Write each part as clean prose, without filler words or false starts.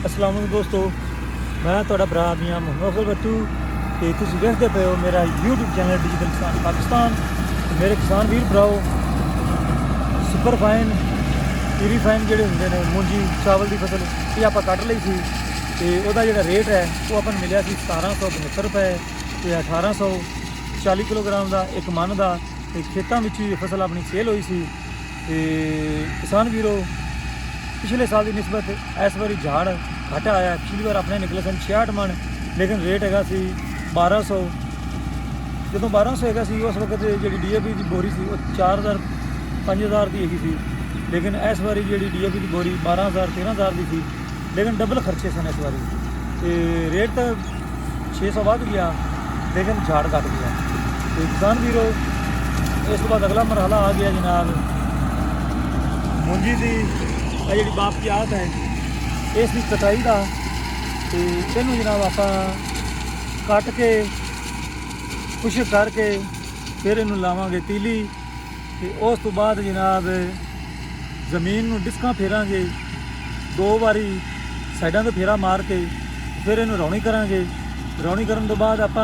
अस्सलाम वालेकुम दोस्तों, मैं तुहाडा भरा मियां मोहम्मद अफजल बट्टू ते तुसीं देखदे पे हो मेरा यूट्यूब चैनल डिजिटल किसान पाकिस्तान। मेरे किसान वीर भराओ, सुपर फाइन पीरी फाइन जिहड़े हुंदे ने मूंजी चावल की फसल ये आपां कट लई सी ते ओहदा जिहड़ा रेट है वो अपन मिलिया सी 1772 रुपए ते 1840 किलोग्राम का एक मन का। खेतों में ये फसल अपनी सेल हुई सी ते किसान वीरों पिछले साल की निस्बत इस बारी झाड़ घट आया। पिछली बार अपने निकले सन 66 मन, लेकिन रेट है 1200। जो 1200 है उस वक्त जी DAP की बोरी सी 4000 5000 की हैगी सी, लेकिन इस बारी जी DAP की बोरी 12000 13000 की थी, लेकिन डबल खर्चे सन इस बारी। तो रेट तो 600 बढ़ गया, लेकिन झाड़ घट गया। तो किसान वीरों इस बाद अगला मरहला आ गया जनाब मूंजी की जी बाकियात है इसकी कटाई का। तो इनू जनाब आप कट के खुश्क करके फिर इनू लावांगे तीली। तो उस तो बाद जनाब जमीन में डिस्कां फेरांगे 2 बारी साइडों तो फेरा मार के फिर इनू रौनी करांगे। रौनी करन तो बाद आप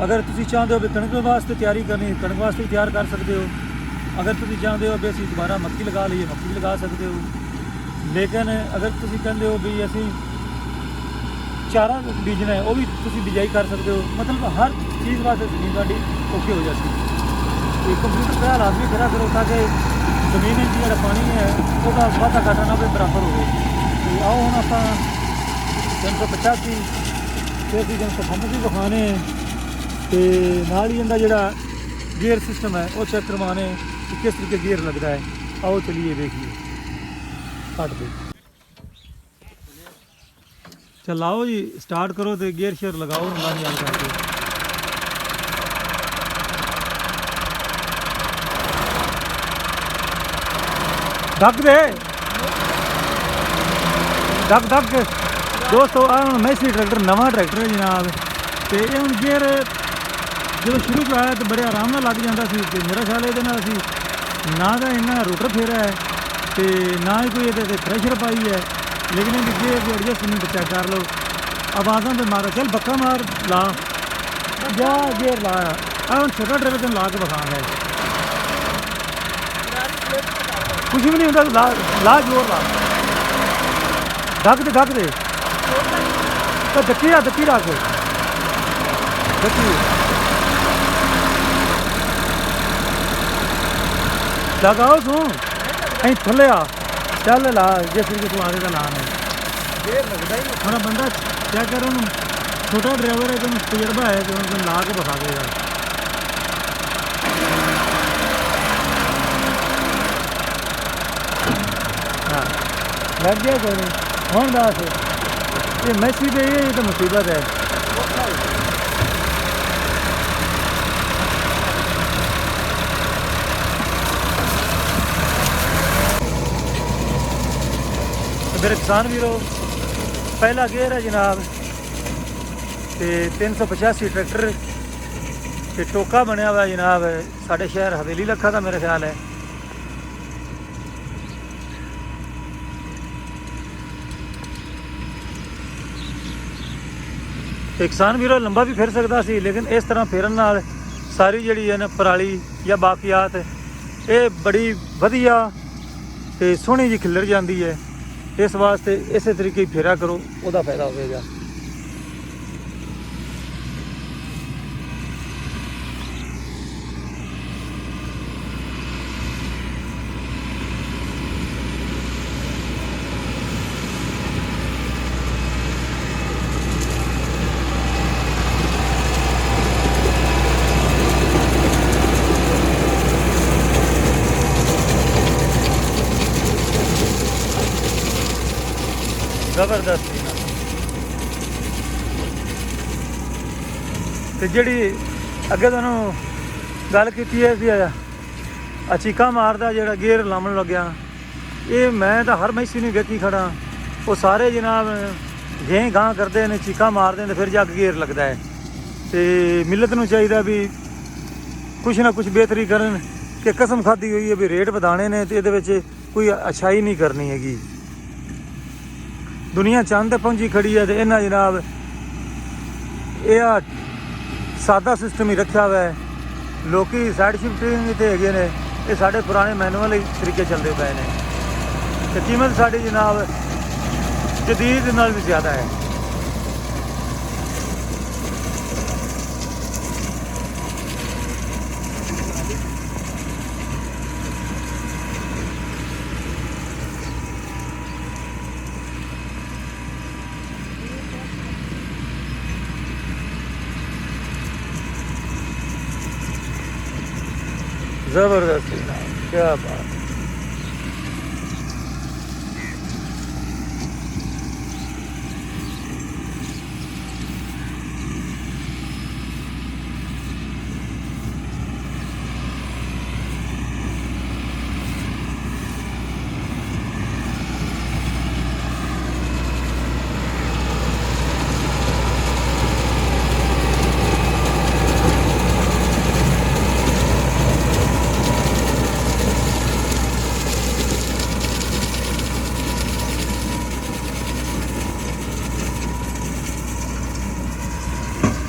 अगर तुम चाहते हो भी कणक वास्ते तैयारी करनी कणक वास्ते भी तैयार कर सकते हो। अगर तुम चाहते हो भी असी दोबारा मक्की लगा लीए मक्की भी लगा सकते हो। लेकिन अगर तुम कहते हो भी असी चारा बीजना है वो भी तुम बिजाई कर सकते हो। मतलब हर चीज़ वास्ते जमीन थोड़ी औखी हो जाती। तो कंप्यूटर का लाजमी करा करो ताकि जमीन जो पानी है वह वाधा घाटा ना भी बराबर हो। तो आओ हम आप 385 फिर 398 भी विखाने तो नाल ही इनका जोड़ा गियर सिस्टम है वो चेक करवाने कि किस तरीके गियर लगता है। आओ चलिए देखिए कट दे चलाओ जी स्टार्ट करो तो गियर शेयर लगाओ लानी आल करके। ढक दे ढक दोस्तों मैसी ट्रैक्टर नवा ट्रैक्टर है जनाब। तो ये हम गियर जो शुरू च आया तो बड़े आराम नाल लग जाता सी। ते मेरा ख्याल ये ना तो इन्ना रोटर फेरा है तो ना ही कोई ये प्रेशर पाई है, लेकिन इनकी गियर की एडजस्टमेंट चेक कर लो। आवाज़ों पर मारा चल बक्का मार ला जा गियर लाया हम छोटा ड्राइवर तेन ला के बखांगे कुछ भी नहीं होता। ला जोर ला ढक दे तो दक्की रख दक्की लगाओ तू अं थले आ चल ला जिस तरीके तू आगे का नाम है हमारा बंदा क्या कर छोटा ड्राइवर है तो तजर्बा है तो उनको ला के बखा देगा। हाँ लग गया कोई नहीं हूँ दस ये मैसी पे ये तो मुसीबत है। मेरे किसान वीरों पहला गेयर है जनाब तो 385 ट्रैक्टर ते टोका बनया हुआ जनाब साढ़े शहर हवेली लखा का मेरा ख्याल है। तो किसान वीरों लंबा भी फिर सकता सी, लेकिन इस तरह फेरन नाल सारी जी है ना पराली या बाकियात ये बड़ी वधिया ते सोहनी जी खिलर जाती है। इस वास्ते इस तरीके फेरा करो वह फायदा होगा। जबरदस्त तो जी अगे तुहानू गल की है चीका मारदा जो गेयर लामन लग्या ये मैं तो हर मैसी नहीं वेखी खड़ा वो सारे जनाब घें गां करते हैं चीका मारते हैं फिर जाके गेयर लगता है। तो मिलत नूं चाहिए भी कुछ ना कुछ बेहतरी करन कि कसम खाधी हुई है भी रेट वधाने ने तो ये कोई अच्छाई नहीं करनी हैगी। ਦੁਨੀਆ ਚੰਦ ਤੇ ਪਹੁੰਚੀ ਖੜੀ ਹੈ ਤੇ ਇਹਨਾਂ ਜਨਾਬ ਇਹ ਆ ਸਾਦਾ ਸਿਸਟਮ ਹੀ ਰੱਖਿਆ ਹੋਇਆ ਹੈ। ਲੋਕੀ ਸਾਈਡ ਸ਼ਿਫਟਿੰਗ ਤੇ ਹੈਗੇ ਨੇ, ਇਹ ਸਾਡੇ ਪੁਰਾਣੇ ਮੈਨੂਅਲ ਤਰੀਕੇ ਚੱਲਦੇ ਪਏ ਨੇ ਤੇ ਕੀਮਤ ਸਾਡੀ ਜਨਾਬ ਜਦੀਦ ਨਾਲ ਵੀ ਜ਼ਿਆਦਾ ਹੈ। जबरदस्त, क्या बात।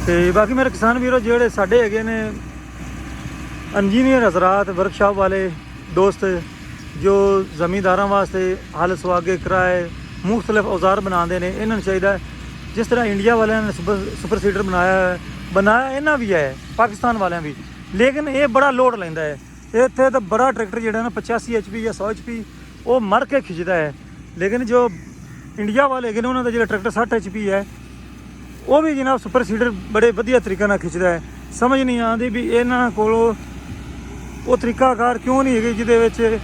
ਤੇ ਬਾਕੀ ਮੇਰੇ ਕਿਸਾਨ ਵੀਰੋ ਜਿਹੜੇ ਸਾਡੇ ਹੈਗੇ ਨੇ ਇੰਜੀਨੀਅਰ ਹਜ਼ਰਾਤ, ਵਰਕਸ਼ਾਪ ਵਾਲੇ ਦੋਸਤ ਜੋ ਜ਼ਮੀਂਦਾਰਾਂ ਵਾਸਤੇ ਹਲ ਸੁਆਗੇ ਕਿਰਾਏ ਮੁਖਤਲਿਫ ਔਜ਼ਾਰ ਬਣਾਉਂਦੇ ਨੇ, ਇਹਨਾਂ ਨੂੰ ਚਾਹੀਦਾ ਜਿਸ ਤਰ੍ਹਾਂ ਇੰਡੀਆ ਵਾਲਿਆਂ ਨੇ ਸੁਪਰ ਸੀਡਰ ਬਣਾਇਆ ਇਹਨਾਂ ਵੀ ਹੈ, ਪਾਕਿਸਤਾਨ ਵਾਲਿਆਂ ਵੀ, ਲੇਕਿਨ ਇਹ ਬੜਾ ਲੋਡ ਲੈਂਦਾ ਹੈ। ਇੱਥੇ ਤਾਂ ਬੜਾ ਟਰੈਕਟਰ ਜਿਹੜਾ ਨਾ 85 HP ਜਾਂ 100 HP ਉਹ ਮਰ ਕੇ ਖਿੱਚਦਾ ਹੈ, ਲੇਕਿਨ ਜੋ ਇੰਡੀਆ ਵਾਲੇ ਹੈਗੇ ਨੇ ਉਹਨਾਂ ਦਾ ਜਿਹੜਾ ਟਰੈਕਟਰ 60 HP ਹੈ ਉਹ ਵੀ ਜਨਾਬ ਸੁਪਰ ਸੀਡਰ ਬੜੇ ਵਧੀਆ ਤਰੀਕੇ ਨਾਲ ਖਿੱਚਦਾ ਹੈ। ਸਮਝ ਨਹੀਂ ਆਉਂਦੀ ਵੀ ਇਹਨਾਂ ਕੋਲੋਂ ਉਹ ਤਰੀਕਾਕਾਰ ਕਿਉਂ ਨਹੀਂ ਹੈਗੇ ਜਿਹਦੇ ਵਿੱਚ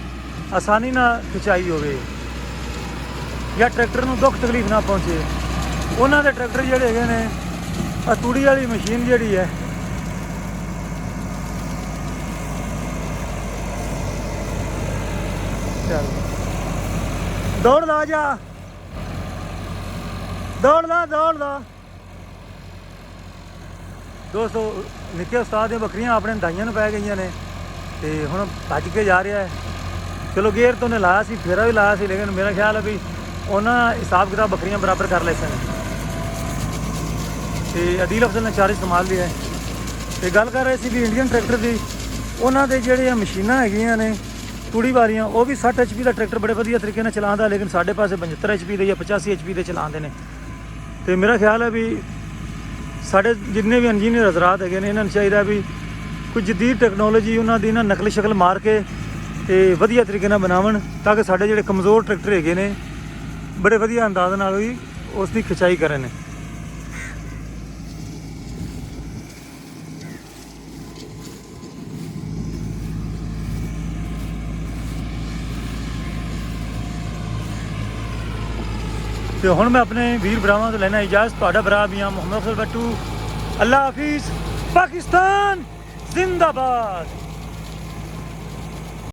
ਆਸਾਨੀ ਨਾਲ ਖਿਚਾਈ ਹੋਵੇ ਜਾਂ ਟਰੈਕਟਰ ਨੂੰ ਦੁੱਖ ਤਕਲੀਫ ਨਾ ਪਹੁੰਚੇ। ਉਹਨਾਂ ਦੇ ਟਰੈਕਟਰ ਜਿਹੜੇ ਹੈਗੇ ਨੇ ਆ ਤੂੜੀ ਵਾਲੀ ਮਸ਼ੀਨ ਜਿਹੜੀ ਹੈ ਚੱਲ ਦੌੜ ਲਾ ਜਾ, ਦੌੜ ਲਾ ਦੋਸਤੋ। ਨਿੱਕੇ ਉਸਤਾਦ ਦੀਆਂ ਬੱਕਰੀਆਂ ਆਪਣੇ ਦਾਈਆਂ ਨੂੰ ਪੈ ਗਈਆਂ ਨੇ ਤੇ ਹੁਣ ਭੱਜ ਕੇ ਜਾ ਰਿਹਾ ਹੈ। ਚਲੋ ਗੇਅਰ ਤੋਂ ਉਹਨੇ ਲਾਇਆ ਸੀ, ਫੇਰਾ ਵੀ ਲਾਇਆ ਸੀ, ਲੇਕਿਨ ਮੇਰਾ ਖਿਆਲ ਹੈ ਵੀ ਉਹਨਾਂ ਹਿਸਾਬ ਕਿਤਾਬ ਬੱਕਰੀਆਂ ਬਰਾਬਰ ਕਰ ਲਏ ਸਨ ਤੇ ਅਦੀਲ ਅਫਜ਼ਲ ਨੇ ਚਾਰਜ ਸੰਭਾਲ ਲਿਆ ਹੈ। ਤੇ ਗੱਲ ਕਰ ਰਹੇ ਸੀ ਵੀ ਇੰਡੀਅਨ ਟਰੈਕਟਰ ਦੀ, ਉਹਨਾਂ ਦੇ ਜਿਹੜੇ ਮਸ਼ੀਨਾਂ ਹੈਗੀਆਂ ਨੇ ਤੂੜੀ ਵਾਲੀਆਂ, ਉਹ ਵੀ 60 HP ਦਾ ਟਰੈਕਟਰ ਬੜੇ ਵਧੀਆ ਤਰੀਕੇ ਨਾਲ ਚਲਾਉਂਦਾ, ਲੇਕਿਨ ਸਾਡੇ ਪਾਸੇ 75 HP ਦੇ ਜਾਂ 85 HP ਦੇ ਚਲਾਉਂਦੇ ਨੇ। ਤੇ ਮੇਰਾ ਖਿਆਲ ਹੈ ਵੀ ਸਾਡੇ ਜਿੰਨੇ ਵੀ ਇੰਜੀਨੀਅਰ ਹਜ਼ਰਾਤ ਹੈਗੇ ਨੇ ਇਹਨਾਂ ਨੂੰ ਚਾਹੀਦਾ ਵੀ ਕੋਈ ਜਦੀਦ ਟੈਕਨੋਲੋਜੀ ਉਹਨਾਂ ਦੀ ਨਾ ਨਕਲੀ ਸ਼ਕਲ ਮਾਰ ਕੇ ਤੇ ਵਧੀਆ ਤਰੀਕੇ ਨਾਲ ਬਣਾਉਣ, ਤਾਂ ਕਿ ਸਾਡੇ ਜਿਹੜੇ ਕਮਜ਼ੋਰ ਟਰੈਕਟਰ ਹੈਗੇ ਨੇ ਬੜੇ ਵਧੀਆ ਅੰਦਾਜ਼ ਨਾਲ ਵੀ ਉਸ ਦੀ ਖਿਚਾਈ ਕਰਨ। ਤੇ ਹੁਣ ਮੈਂ ਆਪਣੇ ਵੀਰ ਭਰਾਵਾਂ ਤੋਂ ਲੈਣਾ ਇਜਾਜ਼ਤ। ਤੁਹਾਡਾ ਭਰਾ ਵੀ ਹਾਂ ਮੁਹੰਮਦ ਅਫਜ਼ਲ ਬੱਟੂ। ਅੱਲਾ ਹਾਫਿਜ਼। ਪਾਕਿਸਤਾਨ ਜ਼ਿੰਦਾਬਾਦ।